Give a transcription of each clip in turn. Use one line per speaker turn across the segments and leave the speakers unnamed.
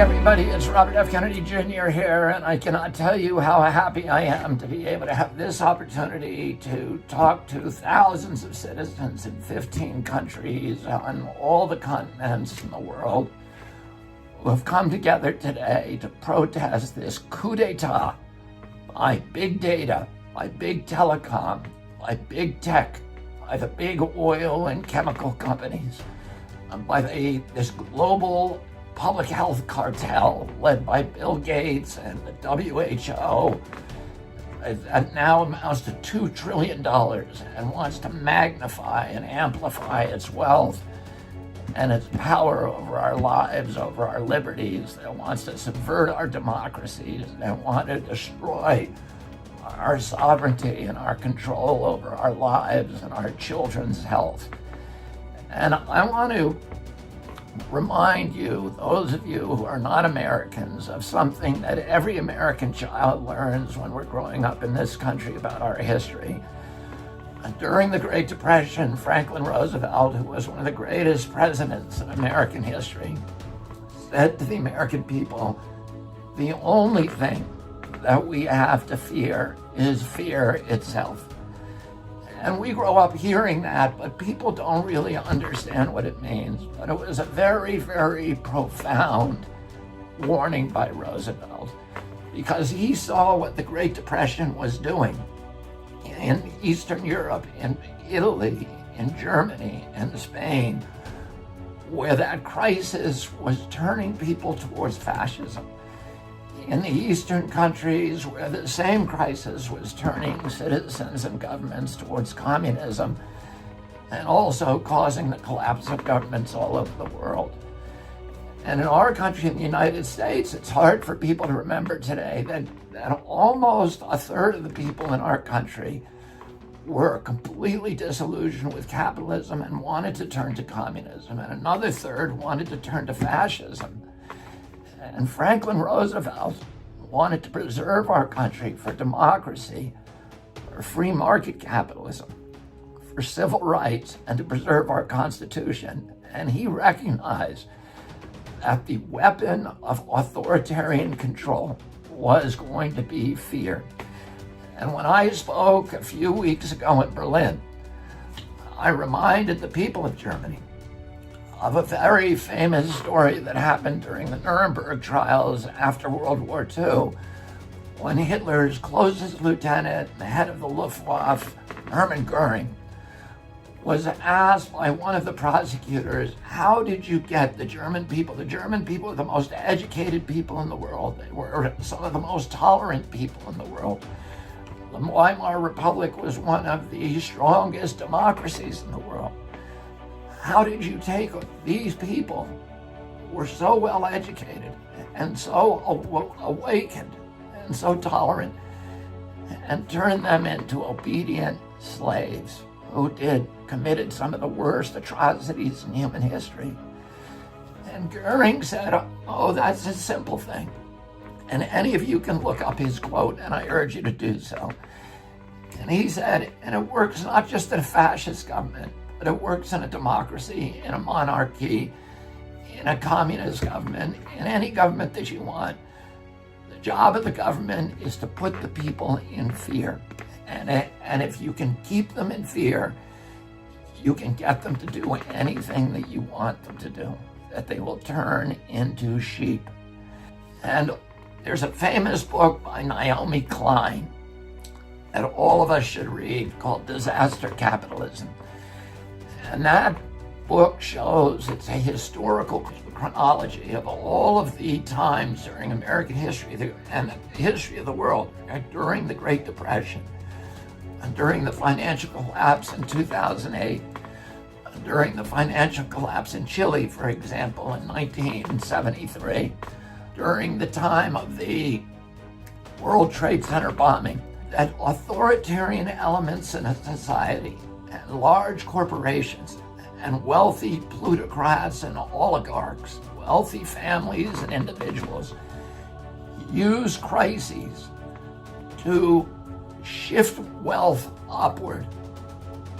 everybody, it's Robert F. Kennedy Jr. here, and I cannot tell you how happy I am to be able to have this opportunity to talk to thousands of citizens in 15 countries on all the continents in the world who have come together today to protest this coup d'etat by big data, by big telecom, by big tech, by the big oil and chemical companies, by this global public health cartel led by Bill Gates and the WHO that now amounts to $2 trillion and wants to magnify and amplify its wealth and its power over our lives, over our liberties, that wants to subvert our democracies, that want to destroy our sovereignty and our control over our lives and our children's health. And I want to remind you, those of you who are not Americans, of something that every American child learns when we're growing up in this country about our history. During the Great Depression, Franklin Roosevelt, who was one of the greatest presidents in American history, said to the American people, the only thing that we have to fear is fear itself. And we grow up hearing that, but people don't really understand what it means. But it was a very, very profound warning by Roosevelt, because he saw what the Great Depression was doing in Eastern Europe, in Italy, in Germany, and Spain, where that crisis was turning people towards fascism. In the Eastern countries, where the same crisis was turning citizens and governments towards communism, and also causing the collapse of governments all over the world. And in our country, in the United States, it's hard for people to remember today that almost a third of the people in our country were completely disillusioned with capitalism and wanted to turn to communism, and another third wanted to turn to fascism. And Franklin Roosevelt wanted to preserve our country for democracy, for free market capitalism, for civil rights, and to preserve our Constitution. And he recognized that the weapon of authoritarian control was going to be fear. And when I spoke a few weeks ago in Berlin, I reminded the people of Germany of a very famous story that happened during the Nuremberg trials after World War II, when Hitler's closest lieutenant, the head of the Luftwaffe, Hermann Goering, was asked by one of the prosecutors, how did you get the German people? The German people are the most educated people in the world. They were some of the most tolerant people in the world. The Weimar Republic was one of the strongest democracies in the world. How did you take these people who were so well educated and so awakened and so tolerant and turn them into obedient slaves who committed some of the worst atrocities in human history? And Goering said, oh, that's a simple thing. And any of you can look up his quote, and I urge you to do so. And he said, and it works not just in a fascist government, but it works in a democracy, in a monarchy, in a communist government, in any government that you want. The job of the government is to put the people in fear. And if you can keep them in fear, you can get them to do anything that you want them to do, that they will turn into sheep. And there's a famous book by Naomi Klein that all of us should read called Disaster Capitalism. And that book shows, it's a historical chronology of all of the times during American history and the history of the world during the Great Depression, and during the financial collapse in 2008, and during the financial collapse in Chile, for example, in 1973, during the time of the World Trade Center bombing, that authoritarian elements in a society and large corporations and wealthy plutocrats and oligarchs, wealthy families and individuals, use crises to shift wealth upward,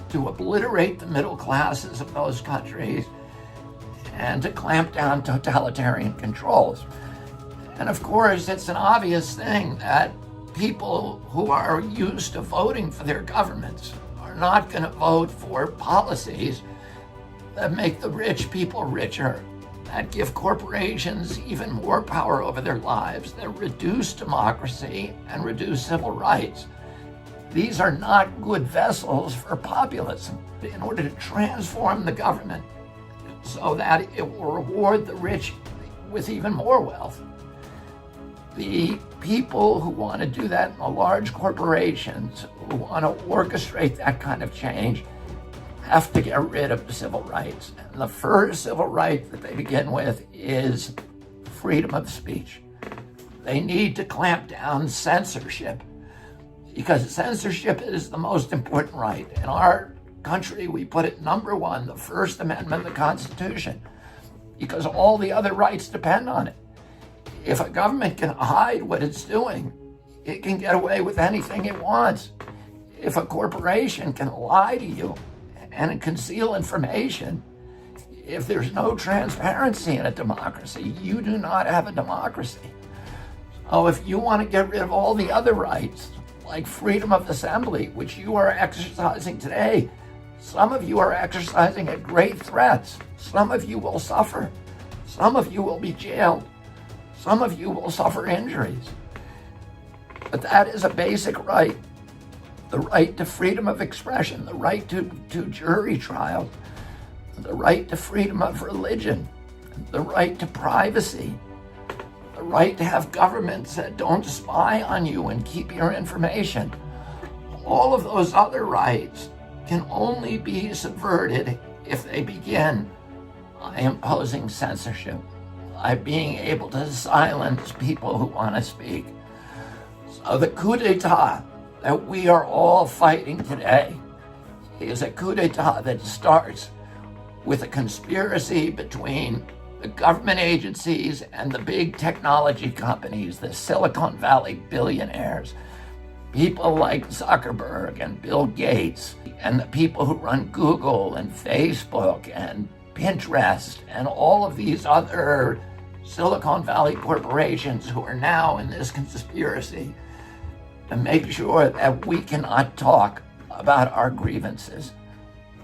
to obliterate the middle classes of those countries, and to clamp down totalitarian controls. And of course, it's an obvious thing that people who are used to voting for their governments are not going to vote for policies that make the rich people richer, that give corporations even more power over their lives, that reduce democracy and reduce civil rights. These are not good vessels for populism. In order to transform the government so that it will reward the rich with even more wealth, the people who want to do that in the large corporations, who want to orchestrate that kind of change, have to get rid of the civil rights. And the first civil right that they begin with is freedom of speech. They need to clamp down censorship, because censorship is the most important right. In our country, we put it number one, the First Amendment of the Constitution, because all the other rights depend on it. If a government can hide what it's doing, it can get away with anything it wants. If a corporation can lie to you and conceal information, if there's no transparency in a democracy, you do not have a democracy. So if you want to get rid of all the other rights, like freedom of assembly, which you are exercising today, some of you are exercising at great threats. Some of you will suffer. Some of you will be jailed. Some of you will suffer injuries. But that is a basic right. The right to freedom of expression, the right to jury trial, the right to freedom of religion, the right to privacy, the right to have governments that don't spy on you and keep your information. All of those other rights can only be subverted if they begin by imposing censorship, by being able to silence people who want to speak. So the coup d'etat that we are all fighting today is a coup d'etat that starts with a conspiracy between the government agencies and the big technology companies, the Silicon Valley billionaires, people like Zuckerberg and Bill Gates, and the people who run Google and Facebook and Pinterest and all of these other Silicon Valley corporations who are now in this conspiracy to make sure that we cannot talk about our grievances.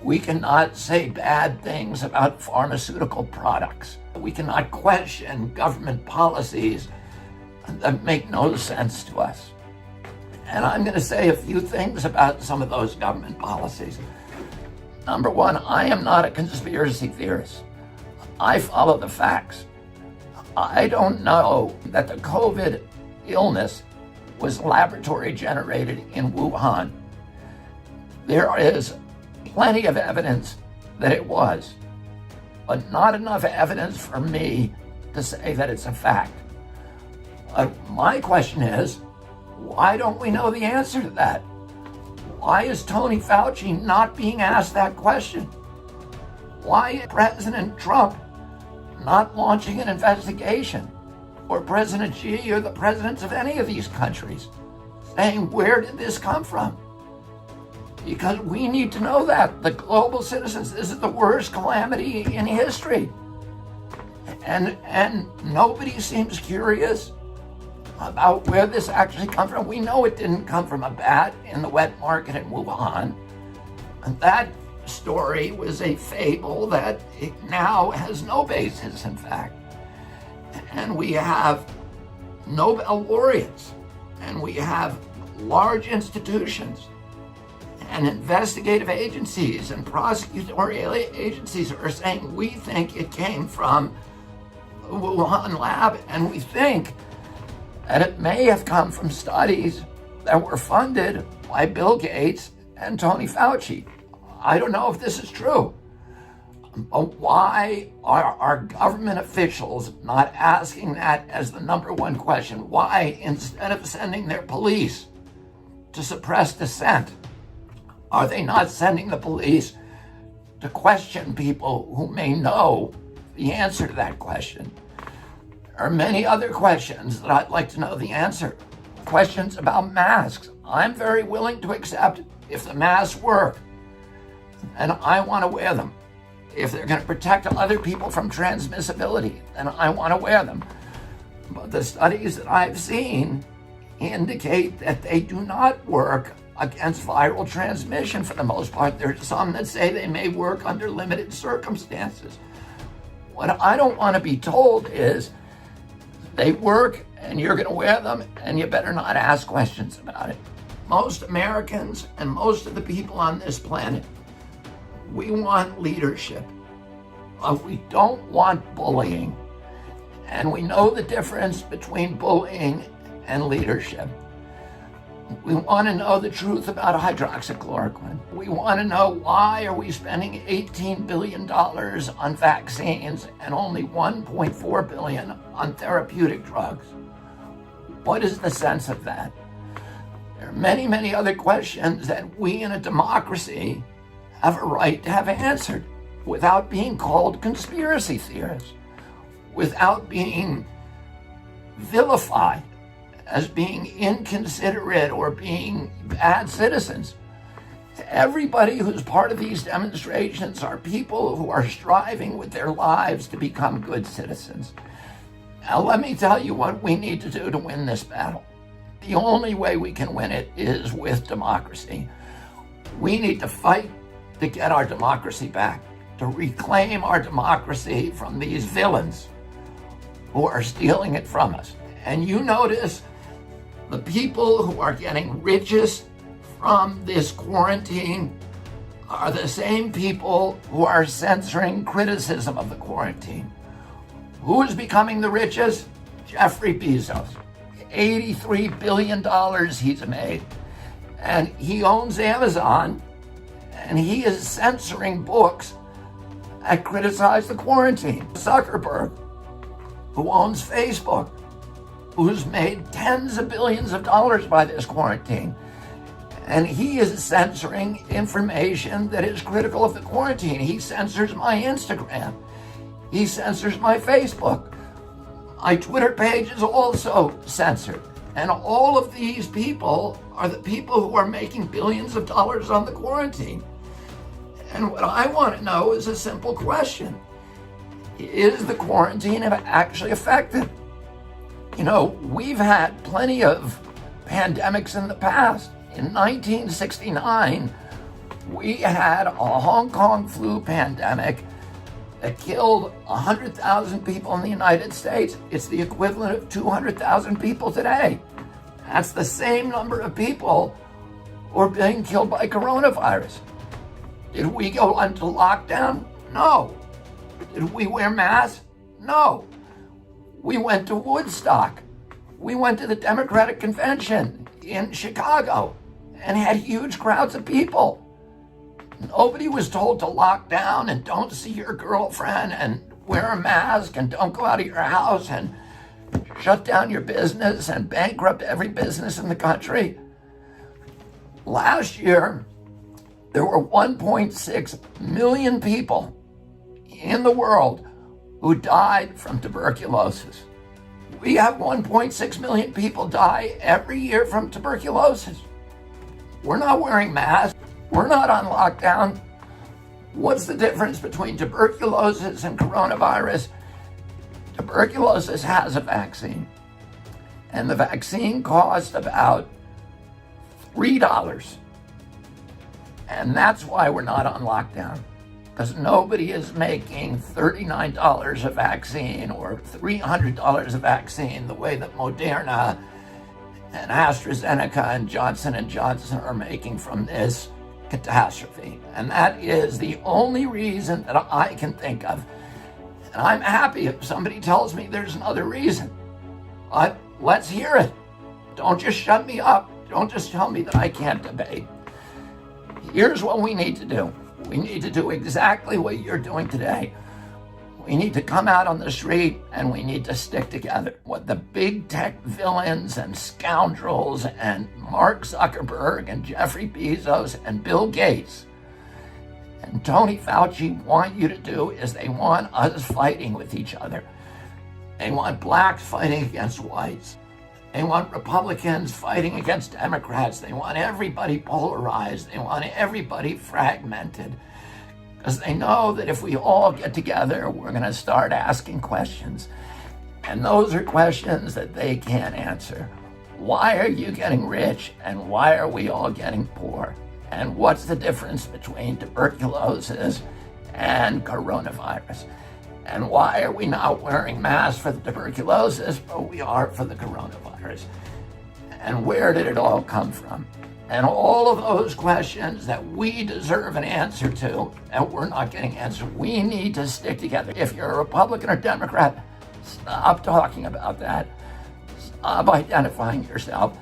We cannot say bad things about pharmaceutical products. We cannot question government policies that make no sense to us. And I'm going to say a few things about some of those government policies. Number one, I am not a conspiracy theorist. I follow the facts. I don't know that the COVID illness was laboratory generated in Wuhan. There is plenty of evidence that it was, but not enough evidence for me to say that it's a fact. My question is, why don't we know the answer to that? Why is Tony Fauci not being asked that question? Why is President Trump not launching an investigation? Or President Xi or the presidents of any of these countries saying, where did this come from? Because we need to know that. The global citizens, this is the worst calamity in history. And nobody seems curious about where this actually comes from. We know it didn't come from a bat in the wet market in Wuhan. And that story was a fable that it now has no basis, in fact. And we have Nobel laureates, and we have large institutions and investigative agencies and prosecutorial agencies are saying, we think it came from the Wuhan lab, and we think that it may have come from studies that were funded by Bill Gates and Tony Fauci. I don't know if this is true. But why are our government officials not asking that as the number one question? Why, instead of sending their police to suppress dissent, are they not sending the police to question people who may know the answer to that question? There are many other questions that I'd like to know the answer. Questions about masks. I'm very willing to accept if the masks work, and I want to wear them. If they're going to protect other people from transmissibility, then I want to wear them. But the studies that I've seen indicate that they do not work against viral transmission for the most part. There's some that say they may work under limited circumstances. What I don't want to be told is they work and you're going to wear them and you better not ask questions about it. Most Americans and most of the people on this planet, we want leadership, but we don't want bullying. And we know the difference between bullying and leadership. We want to know the truth about hydroxychloroquine. We want to know why are we spending $18 billion on vaccines and only $1.4 billion on therapeutic drugs? What is the sense of that? There are many, many other questions that we in a democracy have a right to have answered without being called conspiracy theorists, without being vilified as being inconsiderate or being bad citizens. Everybody who's part of these demonstrations are people who are striving with their lives to become good citizens. Now, let me tell you what we need to do to win this battle. The only way we can win it is with democracy. We need to fight to get our democracy back, to reclaim our democracy from these villains who are stealing it from us. And you notice the people who are getting richest from this quarantine are the same people who are censoring criticism of the quarantine. Who is becoming the richest? Jeffrey Bezos. $83 billion he's made. And he owns Amazon, and he is censoring books that criticize the quarantine. Zuckerberg, who owns Facebook, who's made tens of billions of dollars by this quarantine. And he is censoring information that is critical of the quarantine. He censors my Instagram. He censors my Facebook. My Twitter page is also censored. And all of these people are the people who are making billions of dollars on the quarantine. And what I want to know is a simple question. Is the quarantine actually effective? You know, we've had plenty of pandemics in the past. In 1969, we had a Hong Kong flu pandemic that killed 100,000 people in the United States. It's the equivalent of 200,000 people today. That's the same number of people who are being killed by coronavirus. Did we go into lockdown? No. Did we wear masks? No. We went to Woodstock. We went to the Democratic Convention in Chicago and had huge crowds of people. Nobody was told to lock down and don't see your girlfriend and wear a mask and don't go out of your house and shut down your business and bankrupt every business in the country. Last year, there were 1.6 million people in the world who died from tuberculosis. We have 1.6 million people die every year from tuberculosis. We're not wearing masks. We're not on lockdown. What's the difference between tuberculosis and coronavirus? Tuberculosis has a vaccine, and the vaccine cost about $3. And that's why we're not on lockdown, because nobody is making $39 a vaccine or $300 a vaccine the way that Moderna and AstraZeneca and Johnson & Johnson are making from this catastrophe. And that is the only reason that I can think of. And I'm happy if somebody tells me there's another reason. But let's hear it. Don't just shut me up. Don't just tell me that I can't debate. Here's what we need to do. We need to do exactly what you're doing today. We need to come out on the street and we need to stick together. What the big tech villains and scoundrels and Mark Zuckerberg and Jeffrey Bezos and Bill Gates and Tony Fauci want you to do is they want us fighting with each other. They want blacks fighting against whites. They want Republicans fighting against Democrats. They want everybody polarized. They want everybody fragmented. Because they know that if we all get together, we're going to start asking questions. And those are questions that they can't answer. Why are you getting rich and why are we all getting poor? And what's the difference between tuberculosis and coronavirus? And why are we not wearing masks for the tuberculosis, but we are for the coronavirus? And where did it all come from? And all of those questions that we deserve an answer to, and we're not getting answered. We need to stick together. If you're a Republican or Democrat, stop talking about that. Stop identifying yourself.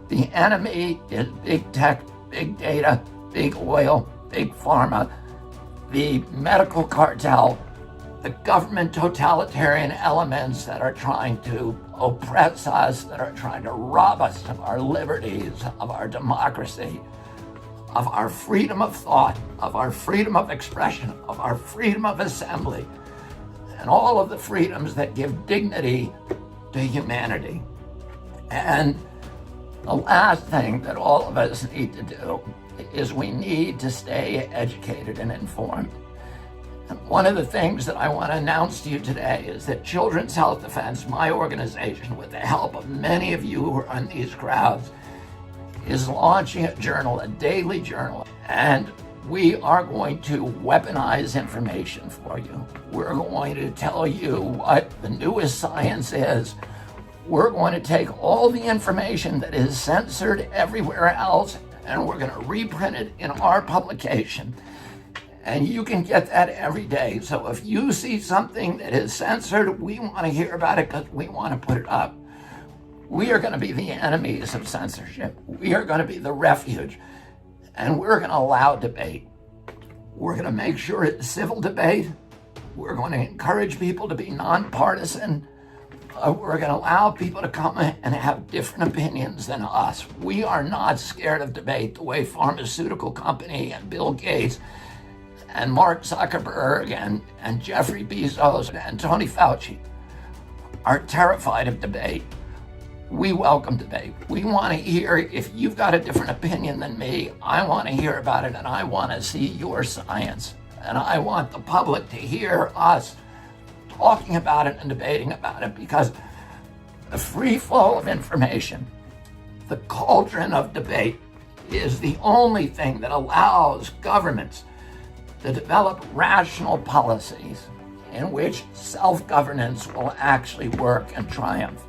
The enemy is big tech, big data, big oil, big pharma, the medical cartel, the government totalitarian elements that are trying to oppress us, that are trying to rob us of our liberties, of our democracy, of our freedom of thought, of our freedom of expression, of our freedom of assembly, and all of the freedoms that give dignity to humanity. And the last thing that all of us need to do is we need to stay educated and informed. And one of the things that I want to announce to you today is that Children's Health Defense, my organization, with the help of many of you who are in these crowds, is launching a journal, a daily journal, and we are going to weaponize information for you. We're going to tell you what the newest science is. We're going to take all the information that is censored everywhere else, and we're going to reprint it in our publication. And you can get that every day. So if you see something that is censored, we want to hear about it because we want to put it up. We are going to be the enemies of censorship. We are going to be the refuge. And we're going to allow debate. We're going to make sure it's civil debate. We're going to encourage people to be nonpartisan. We're going to allow people to come and have different opinions than us. We are not scared of debate the way pharmaceutical company and Bill Gates and Mark Zuckerberg and Jeffrey Bezos and Tony Fauci are terrified of debate. We welcome debate. We want to hear, if you've got a different opinion than me, I want to hear about it and I want to see your science. And I want the public to hear us talking about it and debating about it, because the free flow of information, the cauldron of debate, is the only thing that allows governments to develop rational policies in which self-governance will actually work and triumph.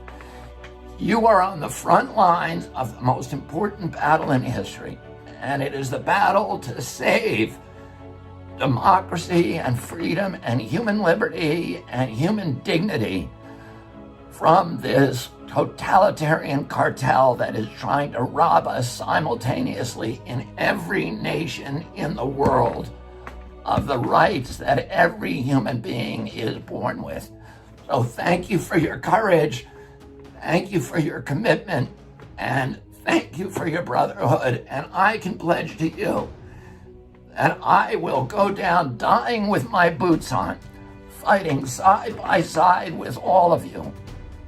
You are on the front lines of the most important battle in history, and it is the battle to save democracy and freedom and human liberty and human dignity from this totalitarian cartel that is trying to rob us simultaneously in every nation in the world of the rights that every human being is born with. So thank you for your courage, thank you for your commitment, and thank you for your brotherhood. And I can pledge to you that I will go down dying with my boots on, fighting side by side with all of you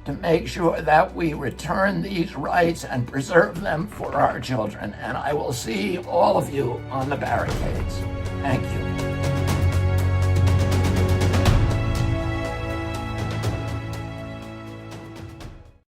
to make sure that we return these rights and preserve them for our children. And I will see all of you on the barricades. Thank you.